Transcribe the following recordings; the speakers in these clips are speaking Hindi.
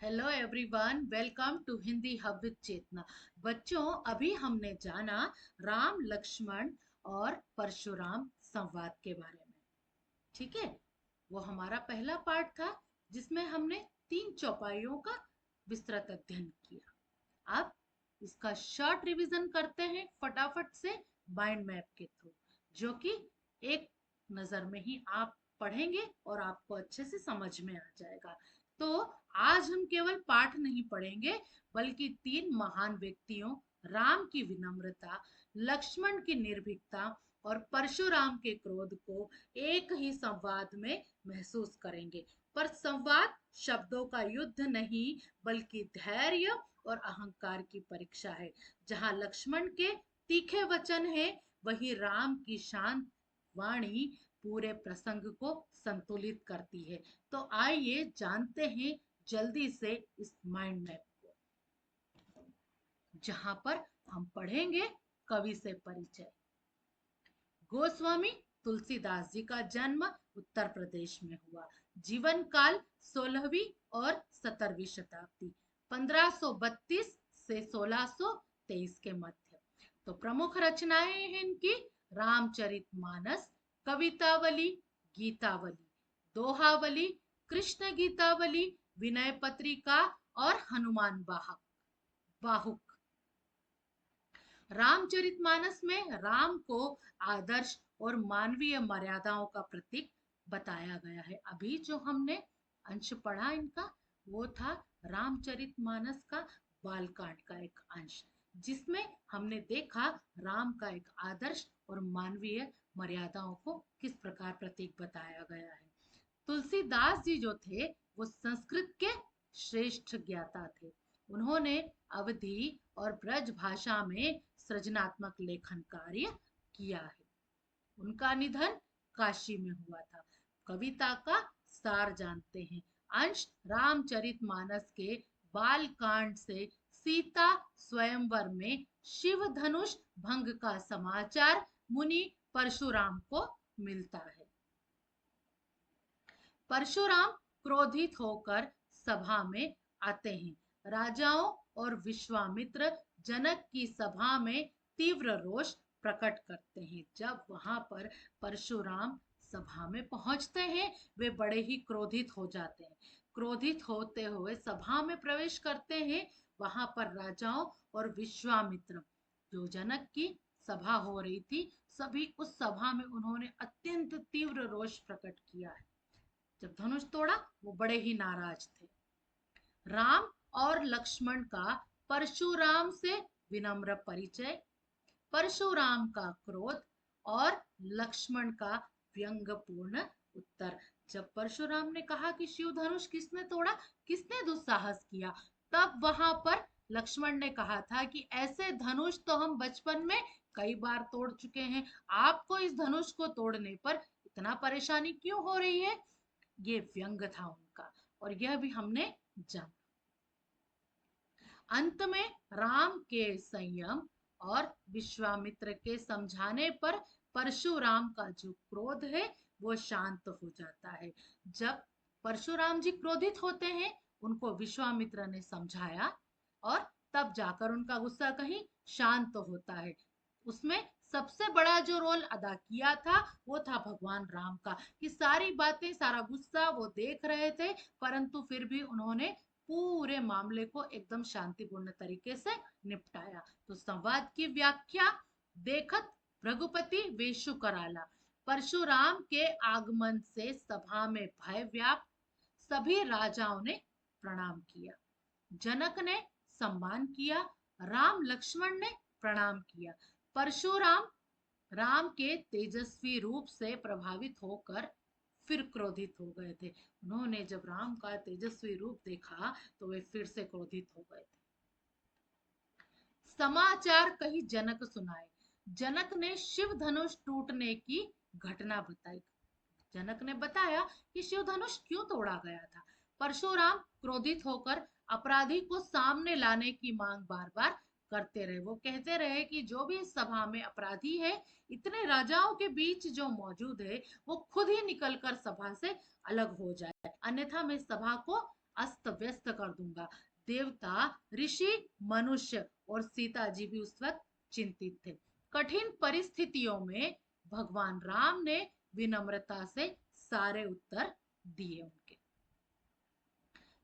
Hello everyone, welcome to Hindi hub with Chetna. बच्चों, अभी हमने जाना राम लक्ष्मण और परशुराम संवाद के बारे में। ठीक है, वो हमारा पहला पार्ट था जिसमें हमने तीन चौपाइयों का विस्तृत अध्ययन किया। अब इसका शॉर्ट रिवीजन करते हैं फटाफट से माइंड मैप के थ्रू, जो कि एक नजर में ही आप पढ़ेंगे और आपको अच्छे से समझ में आ जाएगा। तो आज हम केवल पाठ नहीं पढ़ेंगे, बल्कि तीन महान व्यक्तियों राम की विनम्रता, लक्ष्मण की निर्भीकता और परशुराम के क्रोध को एक ही संवाद में महसूस करेंगे। पर संवाद शब्दों का युद्ध नहीं, बल्कि धैर्य और अहंकार की परीक्षा है। जहां लक्ष्मण के तीखे वचन है, वही राम की शांत वाणी पूरे प्रसंग को संतुलित करती है। तो आइए जानते हैं जल्दी से इस माइंड मैप को, जहां पर हम पढ़ेंगे कवि से परिचय। गोस्वामी तुलसीदास जी का जन्म उत्तर प्रदेश में हुआ। जीवन काल 16वीं और 17वीं शताब्दी, 1532 से 1623 के मध्य। तो प्रमुख रचनाएं हैं इनकी रामचरितमानस, कवितावली, गीतावली, दोहावली, कृष्ण गीतावली, विनय पत्रिका और हनुमान बाहुक। रामचरितमानस में राम को आदर्श और मानवीय मर्यादाओं का प्रतीक बताया गया है। अभी जो हमने अंश पढ़ा इनका, वो था रामचरितमानस का बालकांड का एक अंश, जिसमें हमने देखा राम का एक आदर्श और मानवीय मर्यादाओं को किस प्रकार प्रतीक बताया गया है। तुलसीदास जी जो थे, वो संस्कृत के श्रेष्ठ ज्ञाता थे। उन्होंने अवधी और ब्रज भाषा में सृजनात्मक लेखन कार्य किया है। उनका निधन काशी में हुआ था। कविता का सार जानते हैं। अंश रामचरितमानस के बाल कांड से सीता स्वयंवर में शिव धनुष भंग का समाचार मुनि परशुराम को मिलता है। परशुराम क्रोधित होकर सभा में आते हैं। राजाओं और विश्वामित्र जनक की सभा में तीव्र रोष प्रकट करते हैं। जब वहां पर परशुराम सभा में पहुंचते हैं, वे बड़े ही क्रोधित हो जाते हैं। क्रोधित होते हुए सभा में प्रवेश करते हैं। वहां पर राजाओं और विश्वामित्र, जो जनक की सभा हो रही थी, सभी उस सभा में उन्होंने अत्यंत तीव्र रोष प्रकट किया है। जब धनुष तोड़ा, वो बड़े ही नाराज थे। राम और लक्ष्मण का परशुराम से विनम्र परिचय, परशुराम का क्रोध और लक्ष्मण का व्यंग्यपूर्ण उत्तर। जब परशुराम ने कहा कि शिव धनुष किसने तोड़ा, किसने दुस्साहस किया, तब वहां पर लक्ष्मण ने कहा था कि ऐसे धनुष तो हम बचपन में कई बार तोड़ चुके हैं। आपको इस धनुष को तोड़ने पर इतना परेशानी क्यों हो रही है। ये व्यंग था उनका, और यह भी हमने जाना। अंत में राम के संयम और विश्वामित्र के समझाने पर परशुराम का जो क्रोध है, वो शांत हो जाता है। जब परशुराम जी क्रोधित होते हैं, उनको विश्वामित्र ने समझाया, और तब जाकर उनका गुस्सा कहीं शांत होता है। उसमें सबसे बड़ा जो रोल अदा किया था, वो था भगवान राम का, कि सारी बातें, सारा गुस्सा वो देख रहे थे, परंतु फिर भी उन्होंने पूरे मामले को एकदम शांतिपूर्ण तरीके से निपटाया। तो संवाद की व्याख्या, देखत भृगुपति वेशु कराला, परशुराम के आगमन से सभा में भय व्याप्त, सभी राजाओं ने प्रणाम किया। जनक ने सम्मान किया, राम लक्ष्मण ने प्रणाम किया। परशुराम राम के तेजस्वी रूप से प्रभावित होकर फिर क्रोधित हो गए थे। उन्होंने जब राम का तेजस्वी रूप देखा, तो वे फिर से क्रोधित हो गए थे। समाचार कही जनक सुनाए, जनक ने शिव धनुष टूटने की घटना बताई। जनक ने बताया कि शिव धनुष क्यों तोड़ा गया था। परशुराम क्रोधित होकर अपराधी को सामने लाने की मांग बार बार करते रहे। वो कहते रहे कि जो भी इस सभा में अपराधी है, इतने राजाओं के बीच जो मौजूद है, वो खुद ही निकलकर सभा से अलग हो जाए, अन्यथा मैं सभा को अस्त व्यस्त कर दूंगा। देवता, ऋषि, मनुष्य और सीता जी भी उस वक्त चिंतित थे। कठिन परिस्थितियों में भगवान राम ने विनम्रता से सारे उत्तर दिए उनके।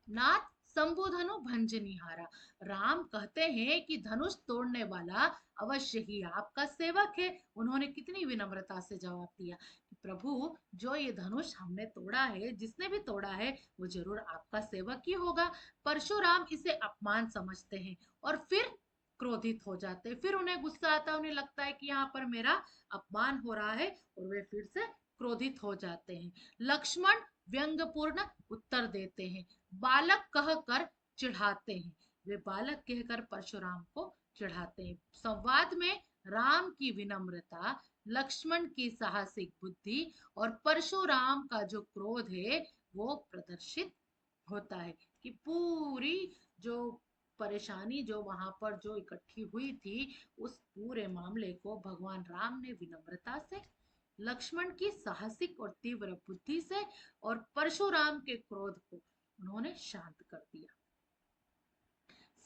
नाथ शंभुधनु भंजनिहारा। राम कहते हैं कि धनुष तोड़ने वाला अवश्य ही आपका सेवक है। उन्होंने कितनी विनम्रता से जवाब दिया कि प्रभु, जो ये धनुष हमने तोड़ा है, जिसने भी तोड़ा है, वो जरूर आपका सेवक ही होगा। परशुराम इसे अपमान समझते हैं और फिर क्रोधित हो जाते हैं। फिर उन्हें गुस्सा आता है, उन्हें लगता है कि यहाँ पर मेरा अपमान हो रहा है, और वे फिर से क्रोधित हो जाते हैं। लक्ष्मण व्यंग्यपूर्ण उत्तर देते हैं, बालक कहकर चिढ़ाते हैं। वे बालक कहकर परशुराम को चिढ़ाते हैं। संवाद में राम की विनम्रता, लक्ष्मण की साहसिक बुद्धि और परशुराम का जो क्रोध है वो प्रदर्शित होता है कि पूरी जो परेशानी जो वहां पर जो इकट्ठी हुई थी, उस पूरे मामले को भगवान राम ने विनम्रता से, लक्ष्मण की साहसिक और तीव्र बुद्धि से और परशुराम के क्रोध को उन्होंने शांत कर दिया।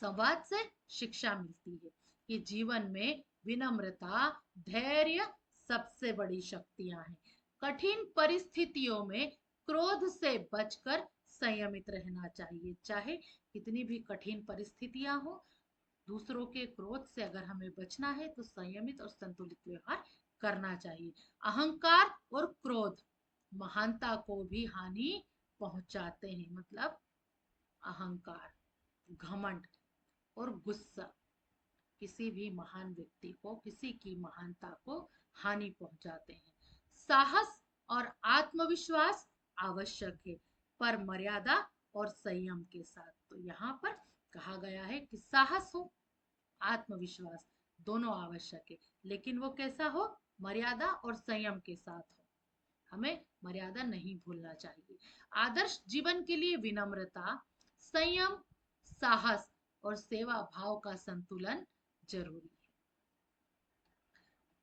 संवाद से शिक्षा मिलती है कि जीवन में विनम्रता, धैर्य सबसे बड़ी शक्तियां हैं। कठिन परिस्थितियों में क्रोध से बचकर संयमित रहना चाहिए। चाहे कितनी भी कठिन परिस्थितियां हो, दूसरों के क्रोध से अगर हमें बचना है तो संयमित और संतुलित व्यवहार करना चाहिए। अहंकार और क्रोध महानता को भी हानि पहुंचाते हैं। मतलब अहंकार, घमंड और गुस्सा किसी भी महान व्यक्ति को, किसी की महानता को हानि पहुंचाते हैं। साहस और आत्मविश्वास आवश्यक है, पर मर्यादा और संयम के साथ। तो यहाँ पर कहा गया है कि साहस हो, आत्मविश्वास दोनों आवश्यक है, लेकिन वो कैसा हो? मर्यादा और संयम के साथ हो। हमें मर्यादा नहीं भूलना चाहिए। आदर्श जीवन के लिए विनम्रता, संयम, साहस और सेवा भाव का संतुलन जरूरी है।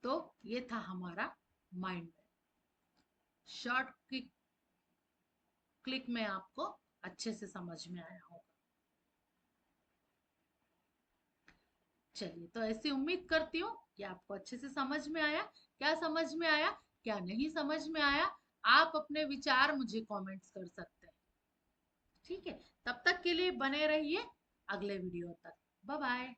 तो ये था हमारा माइंड मैप। शॉर्ट क्लिक में आपको अच्छे से समझ में आया होगा। चलिए, तो ऐसी उम्मीद करती हूँ कि आपको अच्छे से समझ में आया। क्या समझ में आया, क्या नहीं समझ में आया, आप अपने विचार मुझे कमेंट्स कर सकते हैं। ठीक है, तब तक के लिए बने रहिए अगले वीडियो तक। Bye bye.